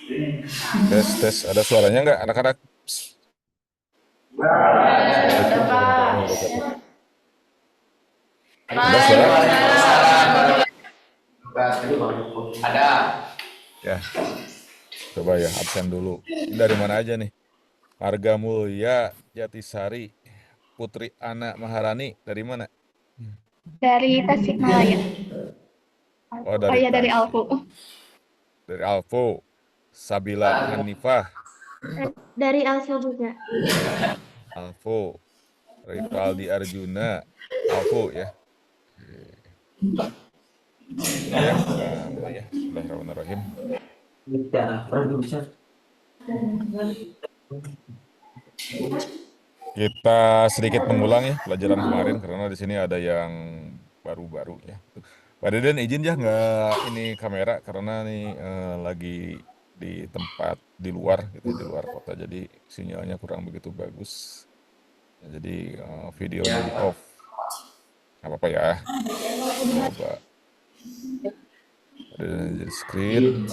Tes, tes. Ada suaranya nggak, anak-anak? Assalamualaikum warahmatullahi wabarakatuh. Ada suara? Ada. Ya, coba ya, absen dulu. Ini dari mana aja nih? Marga Mulia Jatisari, Putri Ana Maharani, dari mana? Dari Tasikmalaya. Oh, Oh dari iya, dari Tasik. Alfu. Dari Alfo. Sabila Hanifah, Dari Alfu juga. Alfo. Rivaldi Arjuna, Alfo ya. Ini ya, kita mulai ya. Bismillahirrahmanirrahim. Kita sedikit mengulang ya pelajaran kemarin karena di sini ada yang baru-baru ya. Pak Deden izin ya nggak ini kamera karena nih lagi di tempat di luar gitu di luar kota jadi sinyalnya kurang begitu bagus. Ya, jadi videonya di off. Nggak apa-apa ya. Coba Pak Deden jadi screen.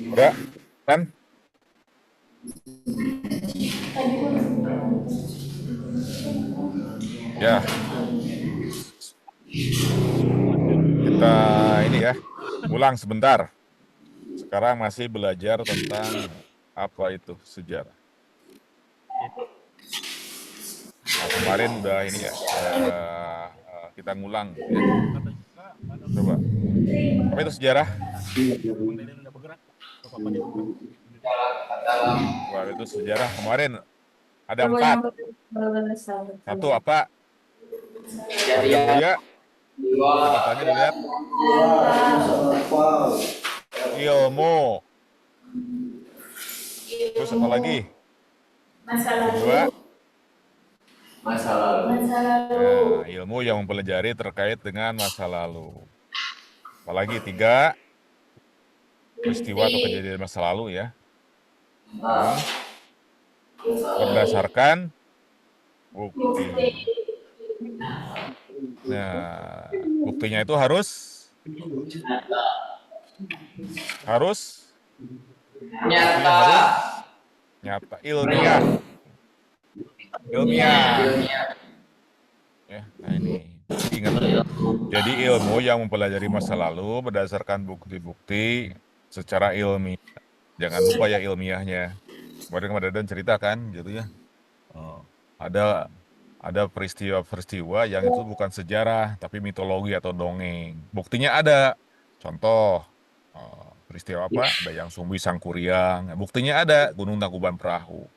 Udah kan? Ya, kita ini ya, ulang sebentar. Sekarang masih belajar tentang apa itu sejarah. Nah, kemarin udah ini ya, kita ngulang ya. Coba, apa itu sejarah? Wah, itu sejarah kemarin ada 4. Satu apa? Marga Mulia, catatannya dilihat. Ilmu. Terus apa lagi? Kedua, nah, ilmu yang mempelajari terkait dengan masa lalu. Apalagi 3, peristiwa atau kejadian masa lalu ya. Berdasarkan bukti. Nah, buktinya itu harus buktinya harus nyata, ilmiah. Ya, nah ini ingat. Jadi ilmu yang mempelajari masa lalu berdasarkan bukti-bukti secara ilmiah. Jangan lupa ya ilmiahnya. Kemarin dan ceritakan gitu ya. Oh, ada peristiwa-peristiwa yang itu bukan sejarah tapi mitologi atau dongeng. Buktinya ada. Contoh peristiwa apa? Ada yang Sumbi Sangkuriang. Nah, buktinya ada Gunung Tangkuban Perahu.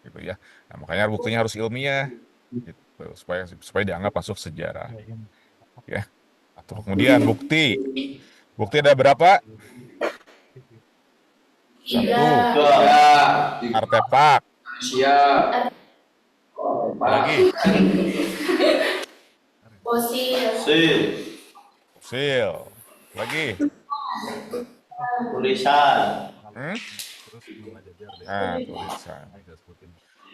Gitu ya. Nah, makanya buktinya harus ilmiah gitu, supaya dianggap masuk sejarah ya. Atau kemudian bukti ada berapa? 1, artefak. Apalagi fosil. Lagi Tulisan. nah tulisan.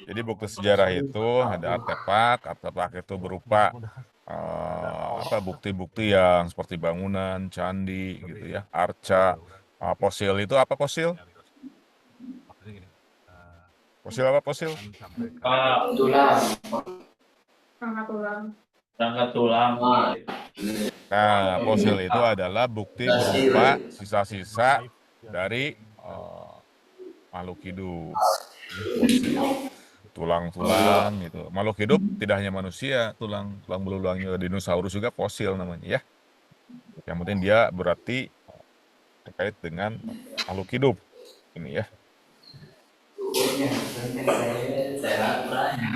Jadi bukti sejarah itu ada artefak itu berupa apa bukti-bukti yang seperti bangunan, candi gitu ya, arca. Fosil itu apa fosil? Fosil apa fosil? Tulang. Rangka tulang. Nah, fosil itu adalah bukti berupa sisa-sisa dari makhluk hidup. Fosil, tulang-tulang gitu. Makhluk hidup tidak hanya manusia, tulang belulangnya dinosaurus juga fosil namanya ya. Yang penting dia berarti terkait dengan makhluk hidup ini ya.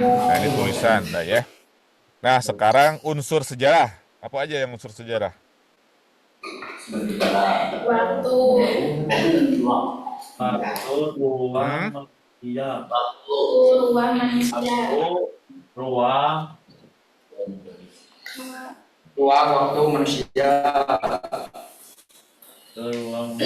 Nah, ini tulisan, nah ya. Nah, sekarang unsur sejarah. Apa aja yang unsur sejarah? Waktu. Ruang, iya. Ruang manusia. Ruang. Ruang waktu manusia. Ruang.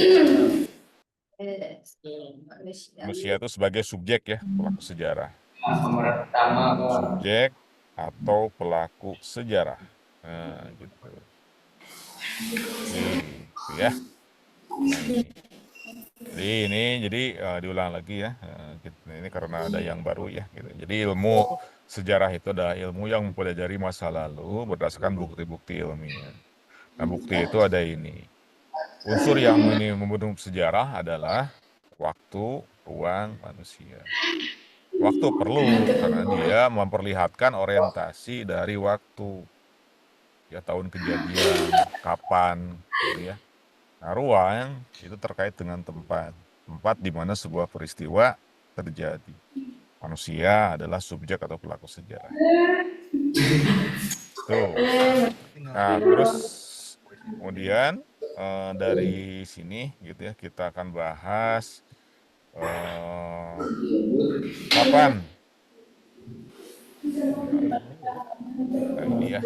Manusia itu sebagai subjek ya, pelaku sejarah. Pemeran utama Pak. Subjek atau pelaku sejarah. Nah, gitu. Gitu ya. Nah, ini. Jadi diulang lagi ya. Ini karena ada yang baru ya. Gitu. Jadi ilmu sejarah itu adalah ilmu yang mempelajari masa lalu berdasarkan bukti-bukti ilmiah. Nah, bukti itu ada ini. Unsur yang ini membentuk sejarah adalah waktu, ruang, manusia. Waktu perlu karena dia memperlihatkan orientasi dari waktu. Ya, tahun kejadian, kapan, gitu ya. Nah, ruang itu terkait dengan tempat. Tempat di mana sebuah peristiwa terjadi. Manusia adalah subjek atau pelaku sejarah. Tuh. Nah, terus kemudian dari sini gitu ya kita akan bahas kapan. Nah, ini ya.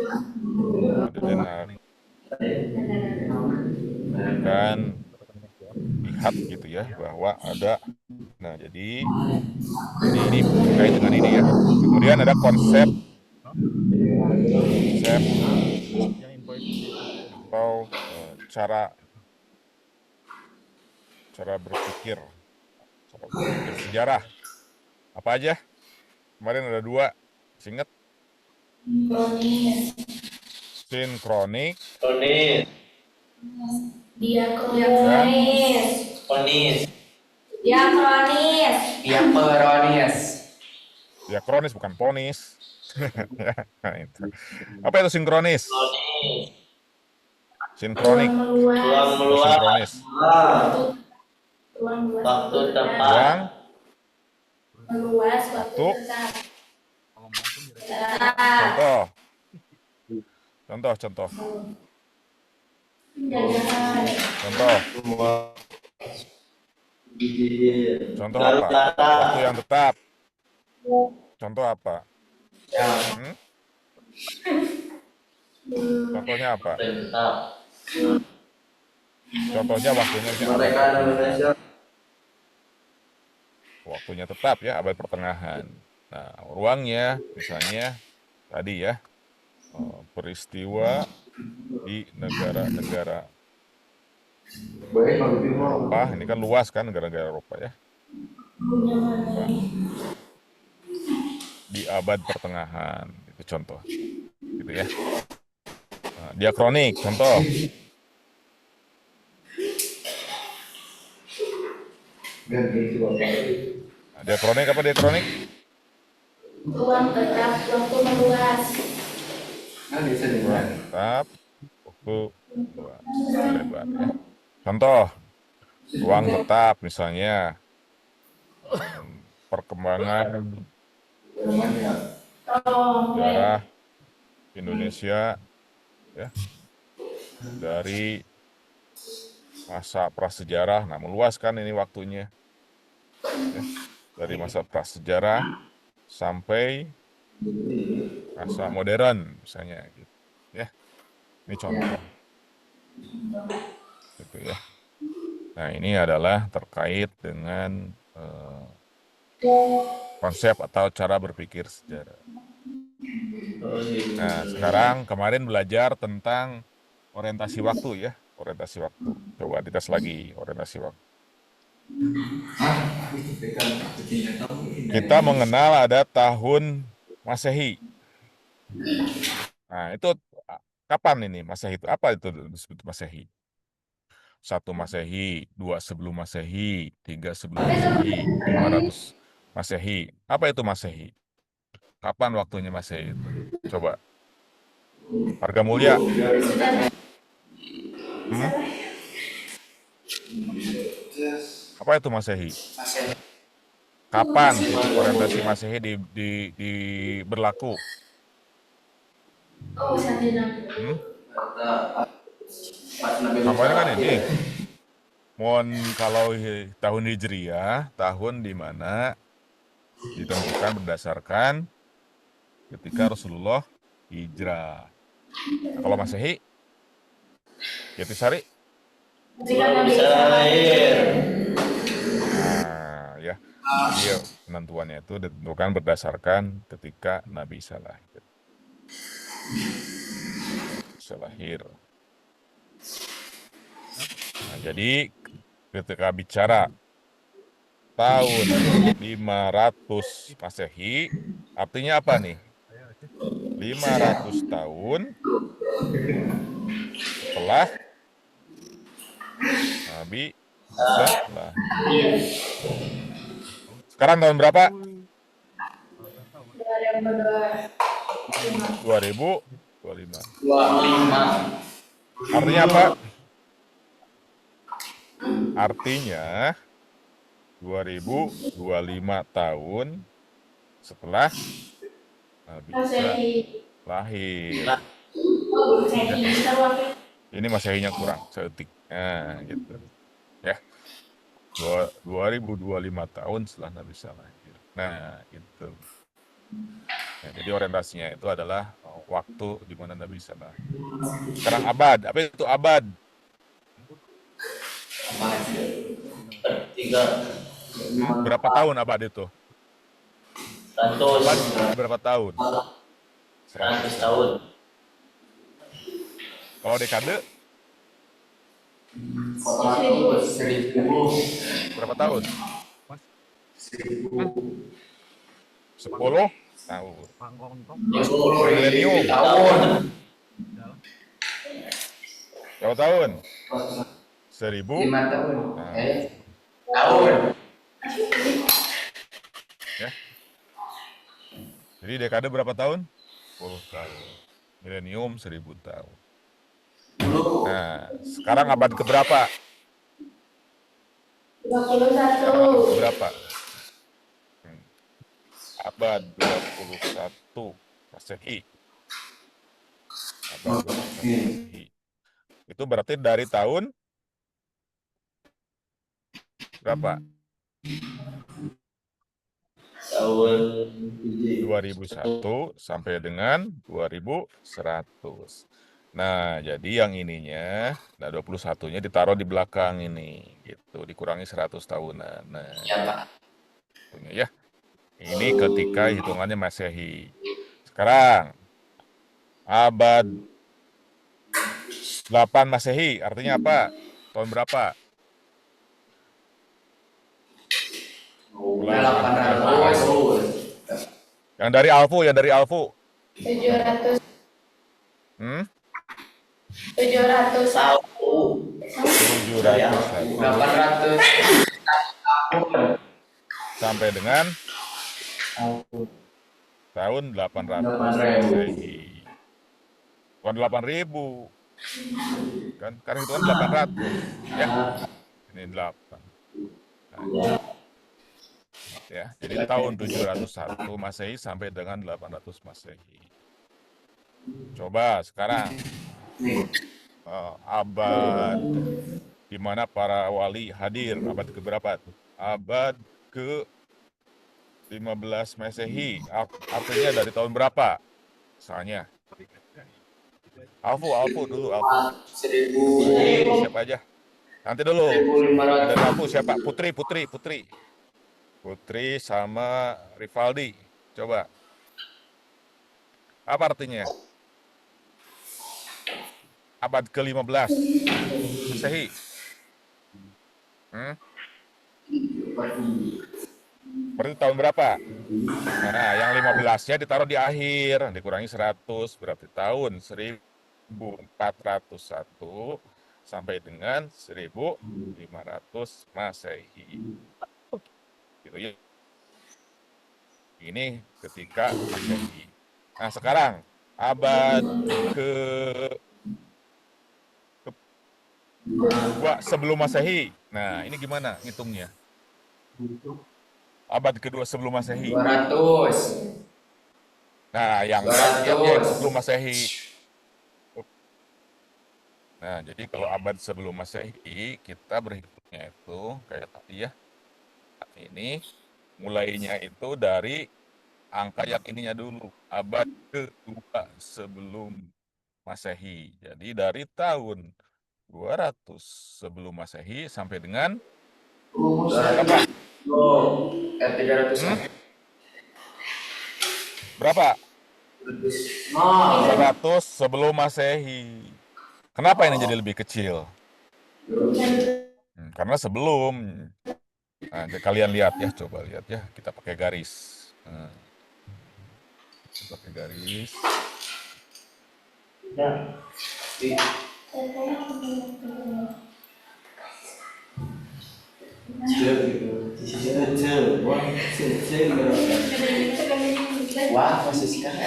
Ada kan lihat gitu ya bahwa ada. Nah, jadi ini terkait dengan ini ya. Kemudian ada konsep atau cara berpikir sejarah. Apa aja? Kemarin ada 2. Ingat? Sinkronik. Diakronis. Diakronis bukan ponis. Nah, itu. Apa itu sinkronis? Sinkronik. Sinkronis. Waktu tepat. Ruang. Meluas Waktu. tepat. Contoh. Contoh apa? Waktu yang tetap. Contoh apa? Contohnya apa? Contohnya waktunya waktunya tetap ya, abad pertengahan. Nah, ruangnya misalnya tadi ya, peristiwa di negara-negara Eropa. Ini kan luas kan negara-negara Eropa ya. Di abad pertengahan, itu contoh. Gitu ya. Nah, diakronik, contoh. Nah, diakronik apa diakronik? Ruang tetap, waktu meluas. Ruang tetap, waktu luas, lebar ya. Contoh, ruang tetap misalnya perkembangan sejarah Indonesia ya, dari masa prasejarah. Nah, meluaskan ini waktunya ya, dari masa prasejarah sampai masa modern misalnya gitu ya. Ini contoh gitu ya. Nah, ini adalah terkait dengan konsep atau cara berpikir sejarah. Nah, sekarang kemarin belajar tentang orientasi waktu ya, orientasi waktu. Coba dites lagi orientasi waktu. Kita mengenal ada tahun Masehi. Nah, itu kapan ini Masehi itu? Apa itu disebut Masehi? 1 Masehi, 2 sebelum Masehi, 3 sebelum Masehi, 500 Masehi. Apa itu Masehi? Kapan waktunya Masehi itu? Coba. Harga mulia. Apa itu Masehi? Kapan titik orientasi Masehi berlaku? Kapan kan ini? Kalau tahun Hijriah, tahun di mana ditentukan berdasarkan ketika Rasulullah hijrah. Nah, kalau Masehi, Yatisari? Bisa lahir. Nah, Dia penentuannya itu ditentukan berdasarkan ketika Nabi Isa lahir. Nah, jadi ketika bicara tahun 500 Masehi, artinya apa nih? 500 tahun setelah Nabi Isa lahir. Sekarang tahun berapa? 2025. 25. Artinya apa? Artinya 2025 tahun setelah Nabi Isa Masehi. lahir. Masehi. Ini Masehinya kurang seetik. Nah, gitu. Ya. 2025 tahun setelah Nabi Isa lahir. Nah, itu. Nah, jadi orientasinya itu adalah waktu di mana Nabi Isa lahir. Sekarang abad. Apa itu abad? 3 Berapa tahun abad itu? 100 Abad berapa tahun? 100 tahun. Kalau dekade 1000. berapa tahun? 10 tahun. Milenium Tahun. berapa tahun? 1000 5 tahun. Nah. Tahun. Ya. Jadi dekade berapa tahun? 10 tahun. Milenium 1000 tahun. Nah, sekarang abad keberapa? 21. Sekarang abad keberapa? Abad 21 Masehi. Abad 21 Masehi. Itu berarti dari tahun berapa? Tahun 2001 sampai dengan 2100. Nah, jadi yang ininya, nah 21-nya ditaruh di belakang ini, gitu, dikurangi 100 tahunan. Nah, Ya, Pak. ya. Ini ketika hitungannya Masehi. Sekarang abad 8 Masehi, artinya apa? Tahun berapa? 800. Yang dari Alfu, 700. Hmm? 700 tahun. 701 800 sampai dengan tahun 800 Masehi. Bukan 8.000. Kan hitungan 800. Ya. Ini 8. Nah, ya, jadi tahun 701 Masehi sampai dengan 800 Masehi. Coba sekarang abad di mana para wali hadir, abad ke berapa tuh? Abad ke 15 Masehi. Artinya dari tahun berapa? Misalnya. Alfu dulu, Alfu. 1000. Siapa aja? Nanti dulu. 1500. Dari Alfu siapa? Putri sama Rivaldi. Coba. Apa artinya? Abad ke-15 Masehi. Berarti tahun berapa? Nah, yang 15-nya ditaruh di akhir, dikurangi 100, berarti tahun 1401 sampai dengan 1500 Masehi. Gitu ya. Ini ketika Masehi. Nah, sekarang abad kedua sebelum Masehi. Nah, ini gimana ngitungnya? Abad kedua sebelum Masehi. 200. Nah, yang 200. sebelum Masehi. Nah, jadi kalau abad sebelum Masehi, kita berhitungnya itu kayak tadi ya. Ini mulainya itu dari angka yang ininya dulu, abad kedua sebelum Masehi. Jadi dari tahun 200 sebelum Masehi sampai dengan berapa? 300-an. Berapa? Nah, 100 sebelum Masehi. Kenapa ini jadi lebih kecil? Karena sebelum. Nah, kalian lihat ya, coba lihat ya. Kita pakai garis. Nah, kita pakai garis. Ya. wah, masih sekarang.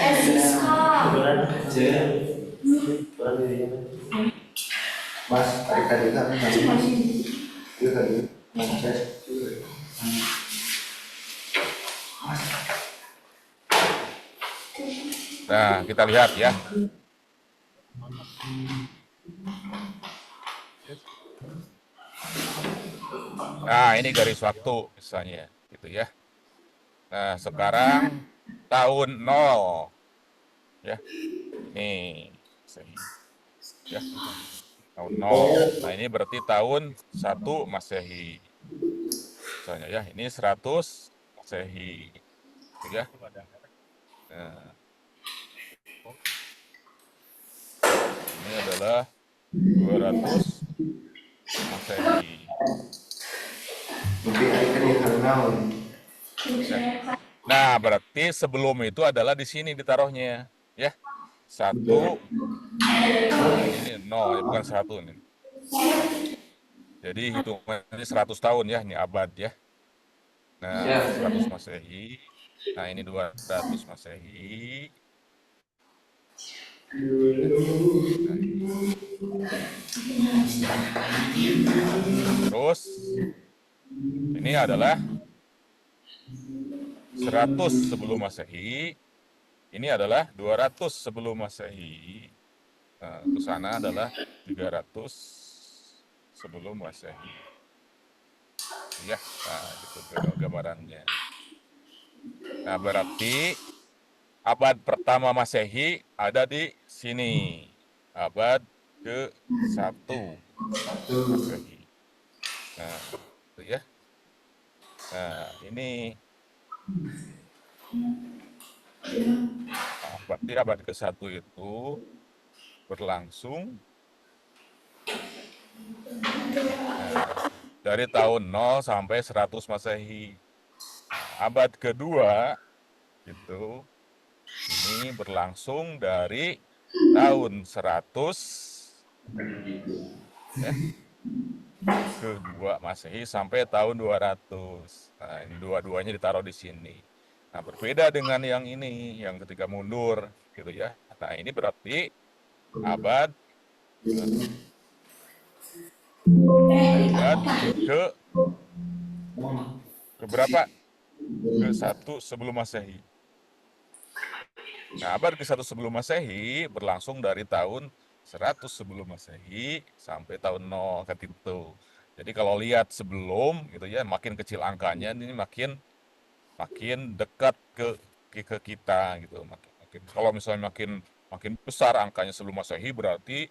Mas, tadi kan itu tadi. Nah, kita lihat ya. Nah, ini garis waktu misalnya, gitu ya. Nah, sekarang tahun 0. Ya. Nih, ya. Tahun 0. Nah, ini berarti tahun 1 Masehi. Misalnya ya, ini 100 Masehi. Gitu ya. Nah, ini adalah 200 Masehi. Nah, berarti sebelum itu adalah di sini ditaruhnya, ya. 1, ini 0, ya bukan 1 nih. Jadi hitungannya 100 tahun ya, ini abad ya. Nah, 100 Masehi. Nah, ini 200 Masehi. Terus ini adalah 100 sebelum Masehi. Ini adalah 200 sebelum Masehi. Nah, ke sana adalah 300 sebelum Masehi. Ya, nah itu gambarannya. Nah, berarti abad pertama Masehi ada di sini. Abad ke-1 Masehi. Nah, itu ya. Nah, ini berarti abad ke-1 itu berlangsung dari tahun 0 sampai 100 Masehi. Nah, abad kedua itu ini berlangsung dari tahun 100 ya, ke-2 Masehi sampai tahun 200. Nah, ini dua-duanya ditaruh di sini. Nah, berbeda dengan yang ini, yang ketika mundur gitu ya. Nah, ini berarti abad ke berapa? Ke-1 sebelum Masehi. Nah, abad ke-1 sebelum Masehi berlangsung dari tahun 100 sebelum Masehi sampai tahun 0 kan itu. Jadi kalau lihat sebelum gitu ya, makin kecil angkanya ini makin dekat ke kita gitu. Makin kalau misalnya makin besar angkanya sebelum Masehi berarti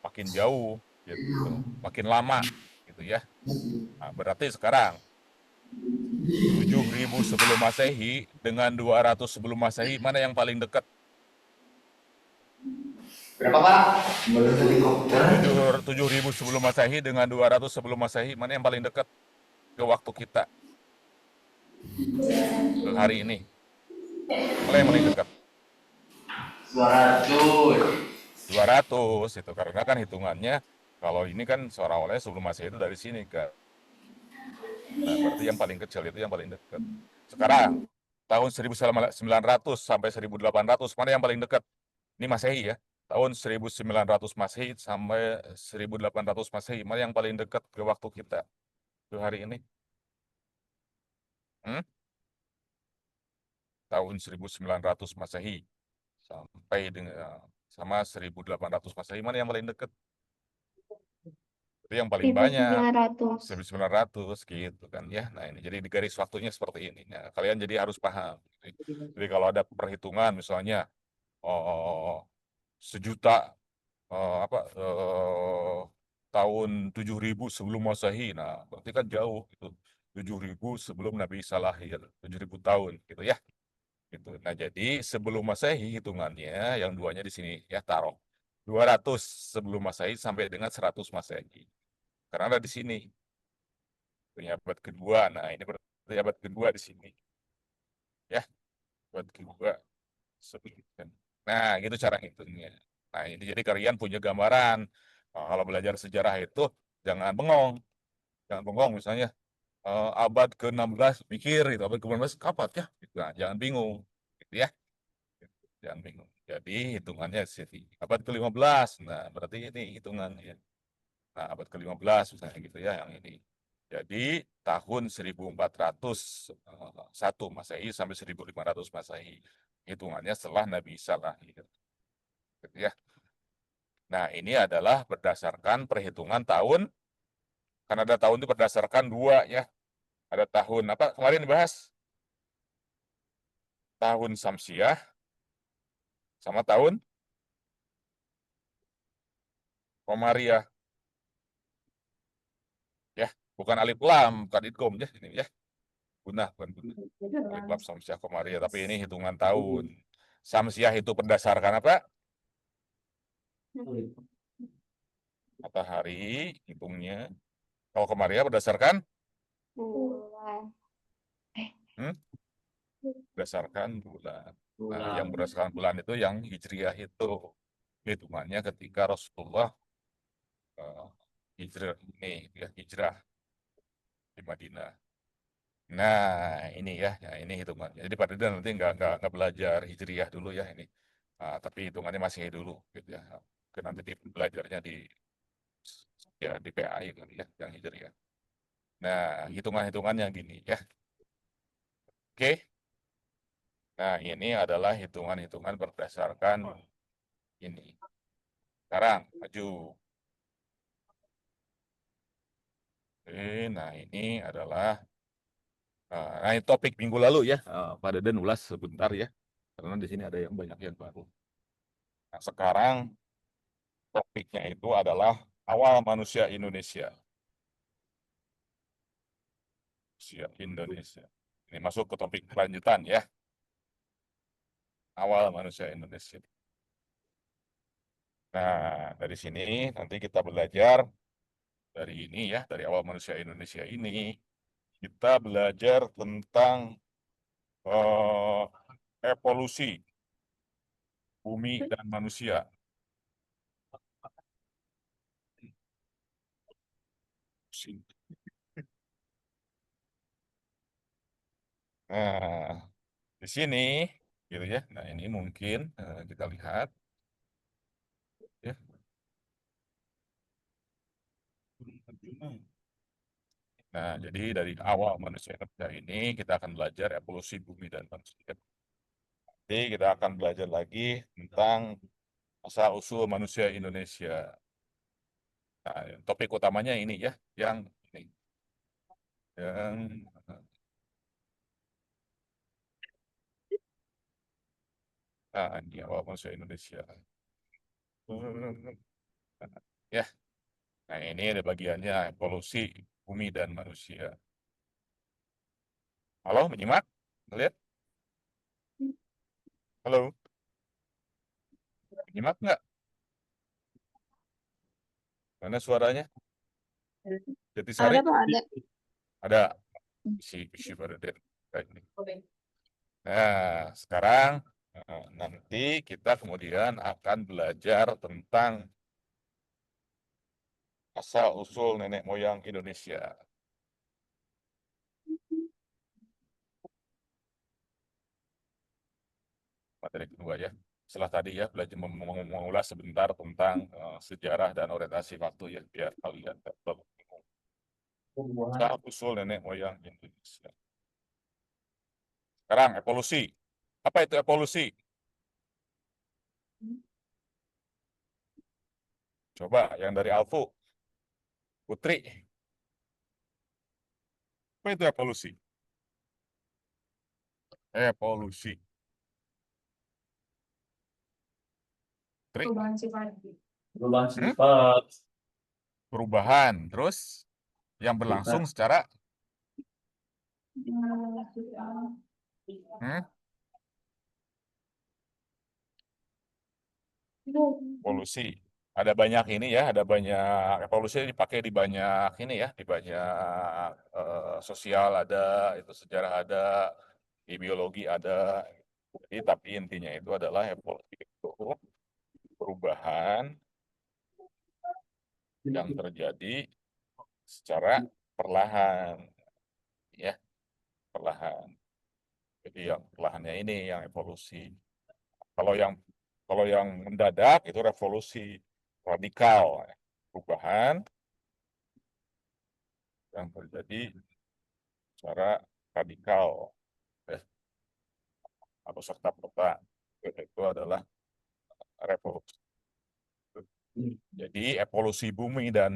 makin jauh gitu, makin lama gitu ya. Nah, berarti sekarang 7.000 sebelum Masehi dengan 200 sebelum Masehi mana yang paling dekat? Berapa, Pak? Menurut helikopter. 7.000 sebelum Masehi dengan 200 sebelum Masehi mana yang paling dekat ke waktu kita ke hari ini? Mana yang paling dekat? 200. 200 itu karena kan hitungannya kalau ini kan seolah-olah sebelum Masehi itu dari sini kan. Nah, berarti yang paling kecil itu yang paling dekat. Sekarang tahun 1900 sampai 1800 mana yang paling dekat? Ini Masehi ya. Tahun 1900 Masehi sampai 1800 Masehi mana yang paling dekat ke waktu kita ke hari ini? Hmm? Tahun 1900 Masehi sampai dengan sama 1800 Masehi mana yang paling dekat? Itu yang paling banyak 1900. 1900 gitu kan ya. Nah, ini jadi di garis waktunya seperti ini. Nah, kalian jadi harus paham. Jadi kalau ada perhitungan misalnya oh, sejuta tahun 7.000 sebelum Masehi. Nah, berarti kan jauh gitu. 7.000 sebelum Nabi Isa lahir, 7.000 tahun gitu ya. Gitu. Nah, jadi sebelum Masehi hitungannya yang duanya di sini ya taruh 200 sebelum Masehi sampai dengan 100 Masehi. Karena ada di sini. Ini abad kedua. Nah, ini berarti abad kedua di sini. Ya, abad kedua. Nah, gitu cara hitungnya. Nah, ini jadi kalian punya gambaran. Nah, kalau belajar sejarah itu jangan bengong. Jangan bengong misalnya abad ke-16 mikir gitu, abad ke-19 kapan ya? Gitu. Nah, jangan bingung. Gitu ya. Jangan bingung. Jadi hitungannya sih abad ke-15. Nah, berarti ini hitungannya. Nah, abad ke-15 misalnya gitu ya yang ini. Jadi tahun 1401 Masehi sampai 1500 Masehi. Hitungannya setelah Nabi Isa lahir. Gitu ya. Nah, ini adalah berdasarkan perhitungan tahun. Kan ada tahun itu berdasarkan dua ya. Ada tahun apa kemarin dibahas? Tahun Samsiah sama tahun Komariah. Ya, bukan alif lam, bukan idgom ya ini ya. Gunah, bukan gunah. Alif lam Samsiah Komariah, tapi ini hitungan tahun. Samsiah itu berdasarkan apa? Matahari hitungnya. Kalau Komariah berdasarkan Bulan. hmm, berdasarkan bulan. Nah, yang Bulan. berdasarkan bulan itu yang Hijriah itu hitungannya ketika Rasulullah eh, hijrah ini ya hijrah di Madinah. Nah, ini ya, ya ini hitungannya. Jadi Pak Ridwan nanti nggak belajar hijriah dulu ya ini. Ah, tapi hitungannya masih dulu gitu ya. Nanti belajarnya di ya di PAI kali ya yang hijriah. Nah, hitungan-hitungan yang gini ya. Oke. Nah, ini adalah hitungan-hitungan berdasarkan ini. Sekarang maju. Nah, ini adalah nah, ini topik minggu lalu ya. Pak Deden ulas sebentar ya. Karena di sini ada yang banyak yang baru. Nah, sekarang topiknya itu adalah awal manusia Indonesia. Manusia Indonesia. Ini masuk ke topik kelanjutan ya. Awal manusia Indonesia. Nah, dari sini nanti kita belajar dari ini ya, dari awal manusia Indonesia ini kita belajar tentang eh, evolusi bumi dan manusia. Nah, di sini gitu ya. Nah, ini mungkin kita lihat ya. Nah, jadi dari awal manusia Indonesia ini kita akan belajar evolusi bumi dan manusia. Jadi kita akan belajar lagi tentang asal-usul manusia Indonesia. Nah, topik utamanya ini ya, yang ini, yang ini awal manusia Indonesia. Ya, nah ini ada bagiannya evolusi bumi dan manusia. Halo, menyimak? Lihat? Halo, menyimak nggak? Mana suaranya? Jatisari? Ada Pak, ada. Ada isi pada kayak ini. Nah, sekarang nanti kita kemudian akan belajar tentang asal-usul nenek moyang Indonesia. Materi kedua ya. Setelah tadi ya belajar mengulas sebentar tentang sejarah dan orientasi waktu ya biar kalian dapat asal-usul nenek moyang Indonesia. Sekarang evolusi. Apa itu evolusi? Coba yang dari Alfu, Putri. Apa itu evolusi? Evolusi. Putri? Perubahan Hmm? sifat. Perubahan. Terus yang berlangsung Sifat. secara Hmm? Evolusi. Ada banyak ini ya, ada banyak evolusi dipakai di banyak ini ya, di banyak sosial ada, itu sejarah ada, di biologi ada. Jadi, tapi intinya itu adalah evolusi itu perubahan yang terjadi secara perlahan, ya, perlahan. Jadi yang perlahannya ini yang evolusi. Kalau yang kalau yang mendadak itu revolusi radikal, perubahan yang terjadi secara radikal, ya, atau serta-merta. Itu adalah revolusi. Jadi evolusi bumi dan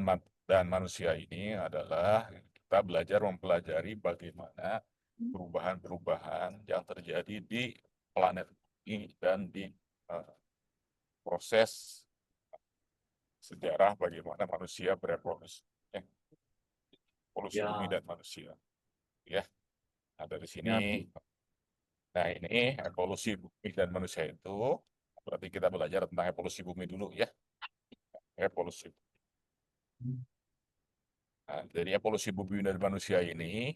manusia ini adalah kita belajar mempelajari bagaimana perubahan-perubahan yang terjadi di planet ini dan di eh, proses sejarah bagaimana manusia berevolusi. Evolusi bumi dan manusia. Ya, ada di sini. Nah, ini evolusi bumi dan manusia itu berarti kita belajar tentang evolusi bumi dulu ya. Evolusi. Nah, dari evolusi bumi dan manusia ini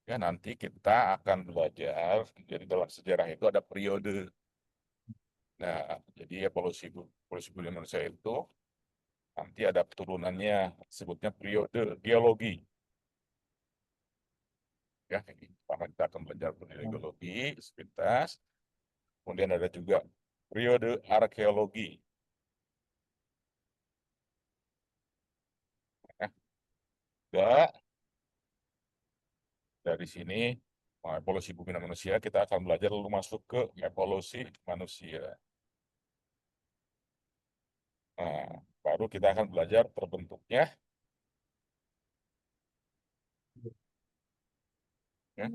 ya nanti kita akan belajar, jadi dalam sejarah itu ada periode. Nah, jadi evolusi bumi dan manusia itu nanti ada turunannya, sebutnya periode geologi. Ya, ini pertama kita akan belajar periode geologi sepintas. Kemudian ada juga periode arkeologi. Nah, juga dari sini evolusi bumi dan manusia kita akan belajar lalu masuk ke evolusi manusia. Nah, baru kita akan belajar terbentuknya ya,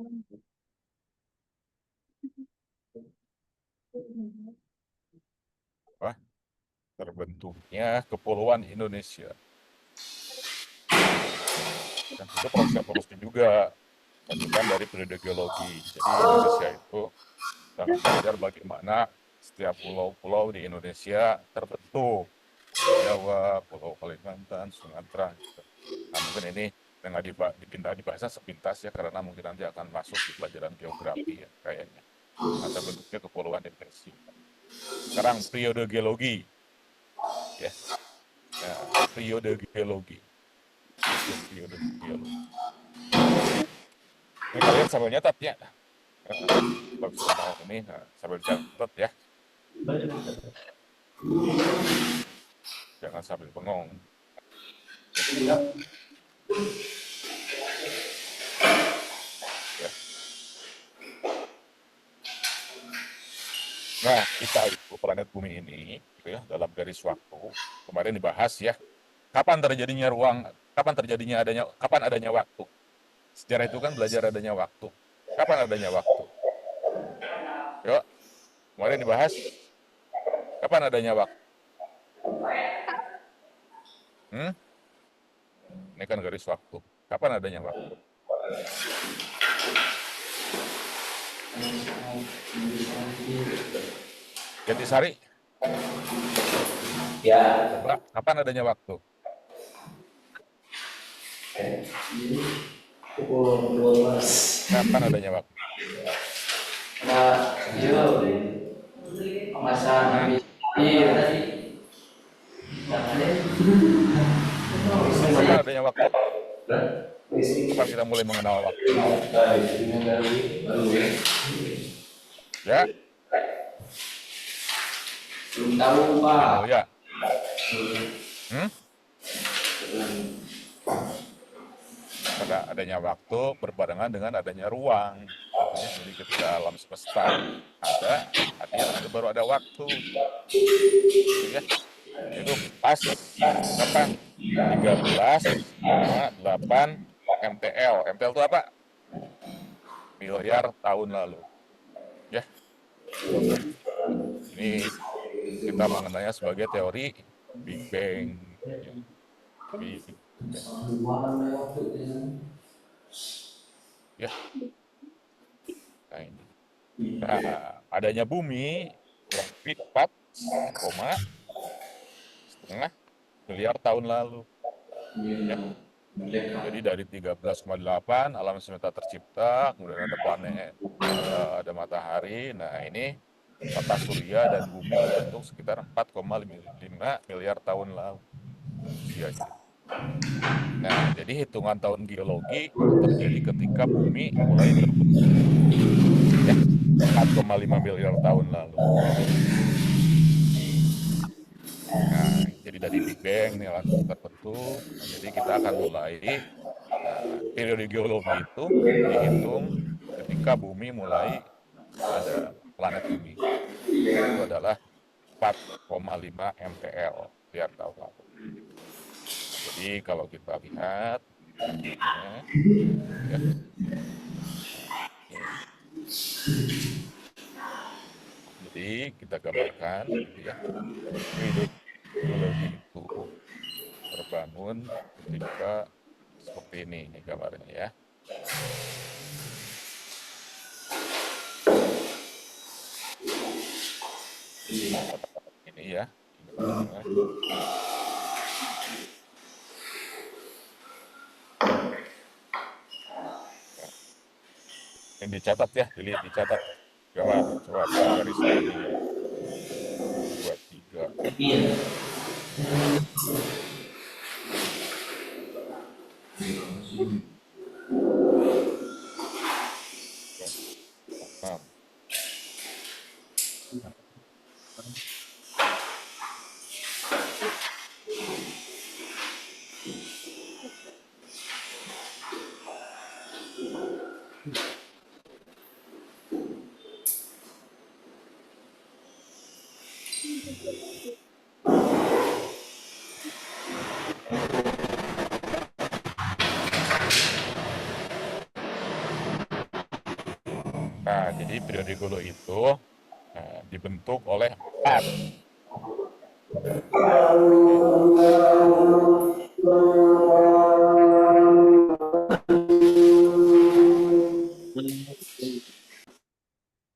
apa, terbentuknya kepulauan Indonesia. Dan itu proses evolusi juga lanjutan dari periode geologi. Jadi Indonesia itu kita akan belajar bagaimana setiap pulau-pulau di Indonesia terbentuk. Pulau Jawa, Pulau Kalimantan, Sumatera. Gitu. Nah, mungkin ini dengan dipindah dibahasnya sepintas ya, karena mungkin nanti akan masuk di pelajaran geografi ya kayaknya. Atau bentuknya kepulauan Indonesia. Sekarang periode geologi, ya, nah, periode geologi, periode geologi. Ini kalian sambil nyatat ya, bagus tentang ini, nah, sambil catat ya, jangan sambil bengong. Ya. Nah, kita itu planet bumi ini, gitu ya, dalam garis waktu kemarin dibahas ya, kapan adanya waktu. Sejarah itu kan belajar adanya waktu. Kapan adanya waktu? Yuk, kemarin dibahas kapan adanya waktu. Ini kan garis waktu. Kapan adanya waktu? Jatisari. Ya. Coba, kapan adanya waktu? Pukul 12. Kapan adanya waktu? Nah, jauh. Pemasangan iya tadi. Kapan adanya waktu? Kapan kita mulai mengenal waktu? Ya, Belum tahu Pak. Mulia. Pada adanya waktu berbarengan dengan adanya ruang. Ya, jadi ketika alam semesta ada, artinya baru ada waktu. Gitu ya. Itu pas kapan? 13,8 MTL. MTL itu apa? Miliar tahun lalu. Ya, ini kita mengenalnya sebagai teori Big Bang. Ya. Big Bang. ya. Nah, ini. Nah, adanya bumi kurang lebih 4,5 miliar tahun lalu. Ya. Jadi dari 13,8 alam semesta tercipta, kemudian ada planet, ada matahari. Nah, ini tata surya dan bumi terbentuk sekitar 4,5 miliar tahun lalu usianya. Nah, jadi hitungan tahun geologi itu terjadi ketika bumi mulai terbentuk. Ya, 4,5 miliar tahun lalu. Nah, jadi dari Big Bang ini alam terbentuk. Nah, jadi kita akan mulai. Nah, periode geologi itu dihitung ketika bumi mulai ada planet bumi. Itu adalah 4,5 MTL miliar tahun lalu. Nah, jadi kalau kita lihat grafiknya, ya, ini. Jadi kita gambarkan, gitu ya, periode geologi itu terbangun ketika seperti ini gambarnya ya. Ini ya, gambarnya. Yang dicatat ya, dicatat gambar. Coba buat garis lagi. 2, 3. Iya. 6. Nah, jadi periode Golo itu dibentuk oleh 4.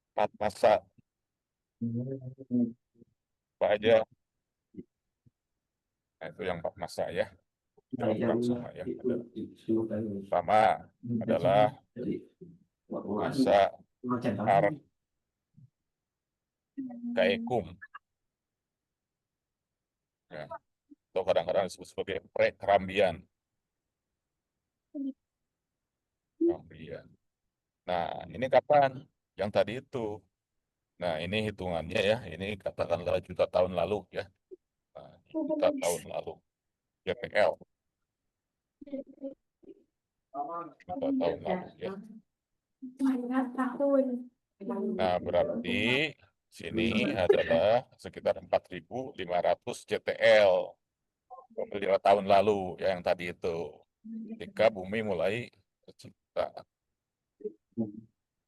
Empat masa apa aja. Nah, itu yang 4 masa ya. Diagram sama ya. Ada. Pertama adalah masa Arkaekum. Ya. Atau kadang-kadang disebut sebagai Prekambrian. Kambrian. Nah, ini kapan? Yang tadi itu. Nah, ini hitungannya ya. Ini katakanlah juta tahun lalu ya. Nah, juta tahun lalu. JPL. Juta tahun lalu ya. Nah, berarti sini adalah sekitar 4.500 JTL. Miliar tahun lalu ya yang tadi itu. Ketika bumi mulai tercipta.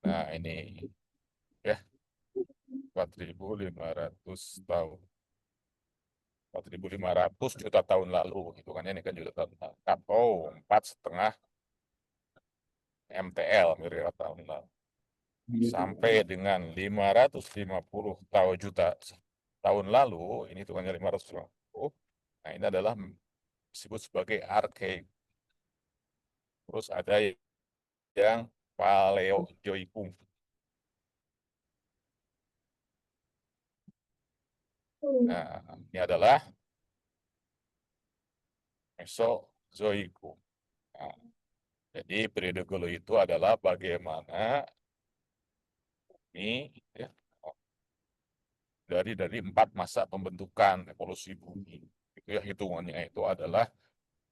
Nah, ini ya 4.500 tahun. 4.500 juta tahun lalu. Hitungannya ini kan juta tahun lalu. Atau 4,5 MTL miliar tahun lalu. Sampai dengan 550 juta tahun lalu, ini hitungannya 550. Nah, ini adalah disebut sebagai arke. Terus ada yang Paleozoikum. Nah, ini adalah Mesozoikum. Nah, jadi periode Golo itu adalah bagaimana ini ya, dari 4 masa pembentukan evolusi bumi. Itu ya hitungannya itu adalah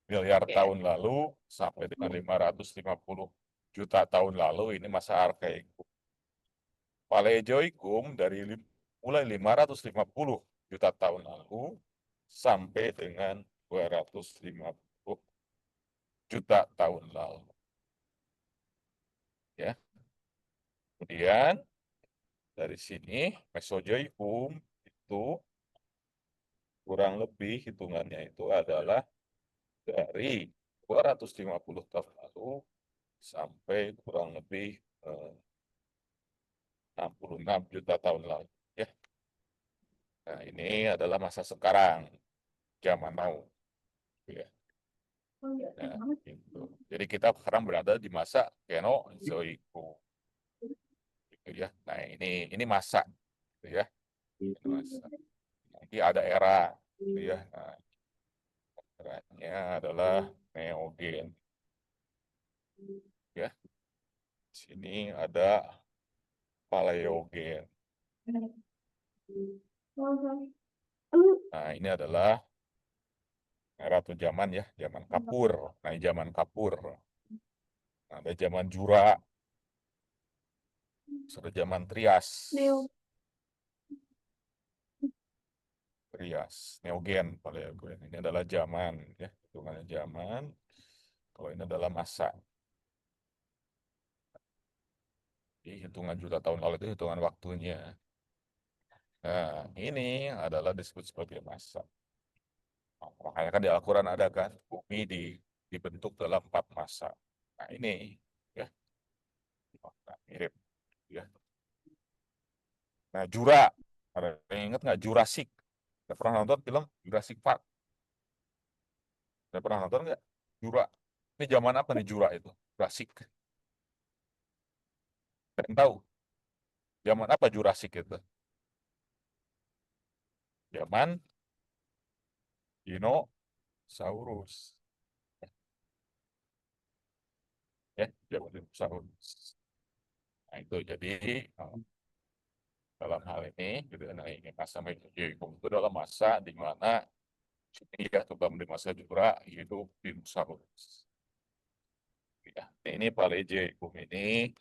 miliar tahun lalu sampai dengan 550 juta tahun lalu, ini masa Arkaekum. Paleozoikum dari mulai 550 juta tahun lalu sampai dengan 250 juta tahun lalu. Ya. Kemudian dari sini Mesozoikum itu kurang lebih hitungannya itu adalah dari 250 tahun lalu sampai kurang lebih 66 juta tahun lalu. Ya. Nah, ini adalah masa sekarang, zaman now. Ya. Nah, gitu. Jadi kita sekarang berada di masa Kenozoiku. Gitu ya. Nah, ini masa, gitu ya. Ini masa. Nanti ada era, gitu ya. Nah, eranya adalah Neogen. Ya. Sini ada Paleogen. Nah, ini adalah era atau zaman ya, zaman kapur. Nah, ini zaman kapur. Nah, ada zaman Jura, ada zaman Trias. Trias, Neogen, Paleogen. Ini adalah zaman ya, hitungannya zaman. Kalau ini adalah masa. Jadi hitungan juta tahun lalu itu hitungan waktunya. Nah, ini adalah disebut sebagai masa. Nah, makanya kan di Al-Quran ada kan, bumi dibentuk dalam 4 masa. Nah, ini ya, nah, mirip ya. Nah, Jura, ada yang ingat nggak Jurassic? Udah pernah nonton film Jurassic Park? Udah pernah nonton nggak? Jura. Ini zaman apa nih Jura itu? Jurassic. Dan tahu zaman apa Jurassic itu? Zaman dinosaurus. Ya, zaman dinosaurus. Nah, itu jadi dalam hal ini, gitu, nah, ini masa Mesozoikum itu adalah masa di mana ini ya, terutama di masa Jura hidup dinosaurus. Ya, ini Paleozoikum ini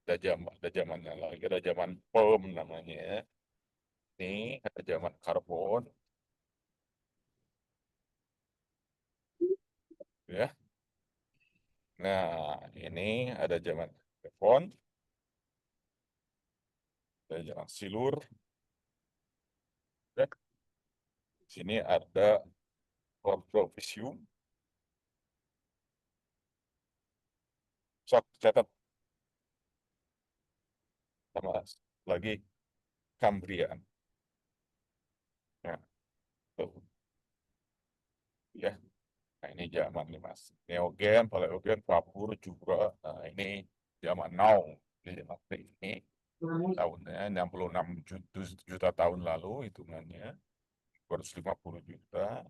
ada zamannya lagi, ada zaman Perm namanya. Ini ada zaman Karbon, ya. Nah, ini ada zaman Devon, ada zaman Silur, ya. Sini ada Ordovisium, sok catat sama lagi Kambrian. Nah, tuh, ya. Nah, ini zaman nih Mas. Neogen, Paleogen, Kapur juga. Nah, ini zaman now. Ini zaman ini tahunnya 66 juta tahun lalu hitungannya. 250 juta.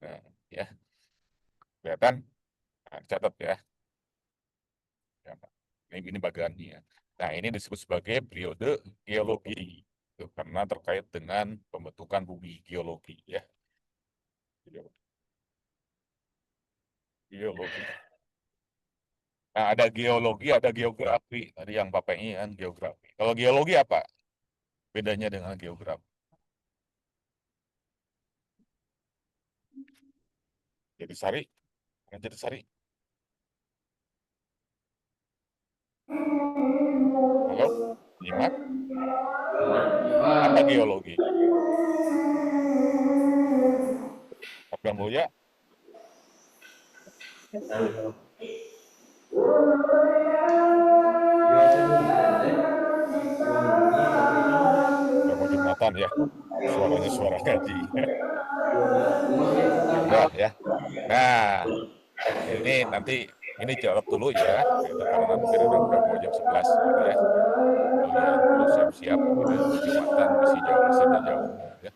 Nah, ya, kelihatan? Nah, catat ya. Ya, ini bagiannya. Nah, ini disebut sebagai periode geologi. Itu karena terkait dengan pembentukan bumi geologi ya. Geologi. Nah, ada geologi, ada geografi. Tadi yang Bapak ini kan geografi. Kalau geologi apa bedanya dengan geografi? Jadi Sari, jadi Sari. Halo, nyimak. Apa geologi? Apa Mulya? Udah mau Jumatan ya. Suaranya suara gaji. Udah ya. Nah, ini nanti ini jawab dulu ya. Itu karena mungkin udah mau jam 11 gitu ya. Kalian perlu siap-siap gitu ya, untuk Jumatan masih ada jauhnya ya.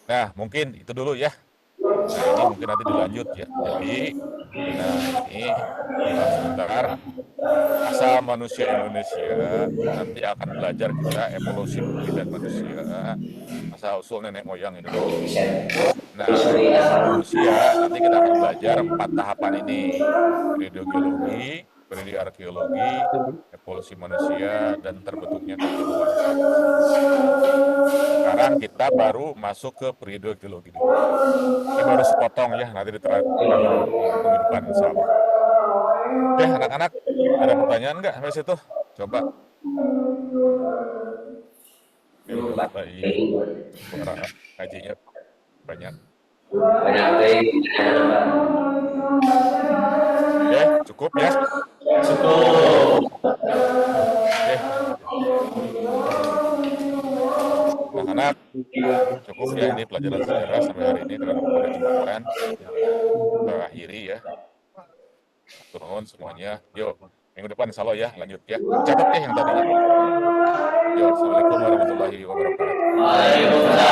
Nah, mungkin itu dulu ya. Nah, ini mungkin nanti dilanjut ya. Jadi, nah ini sebentar asal manusia Indonesia nanti akan belajar kita evolusi bumi dan manusia, asal usul nenek moyang Indonesia. Nah, evolusi manusia nanti kita akan belajar 4 tahapan ini: periode geologi, periode arkeologi, evolusi manusia, dan terbentuknya kadaluarsa. Sekarang kita baru masuk ke periode geologi dulu. Ini baru sepotong ya, nanti diterapkan minggu depan insya Allah. Oke, anak-anak, ada pertanyaan nggak sampai situ? Coba. Ini udah mulai suara ngajinya banyak. Banyak baik. Oke, cukup ya. Cukup. Oke, anak-anak, cukup ya ini pelajaran sejarah sampai hari ini dengan pada jembatan. Kita akhiri ya. Turun semuanya. Yuk, minggu depan insya Allah ya, lanjut ya. Catat ya yang tadinya. Yuk, Assalamualaikum warahmatullahi wabarakatuh. Waalaikumsalam.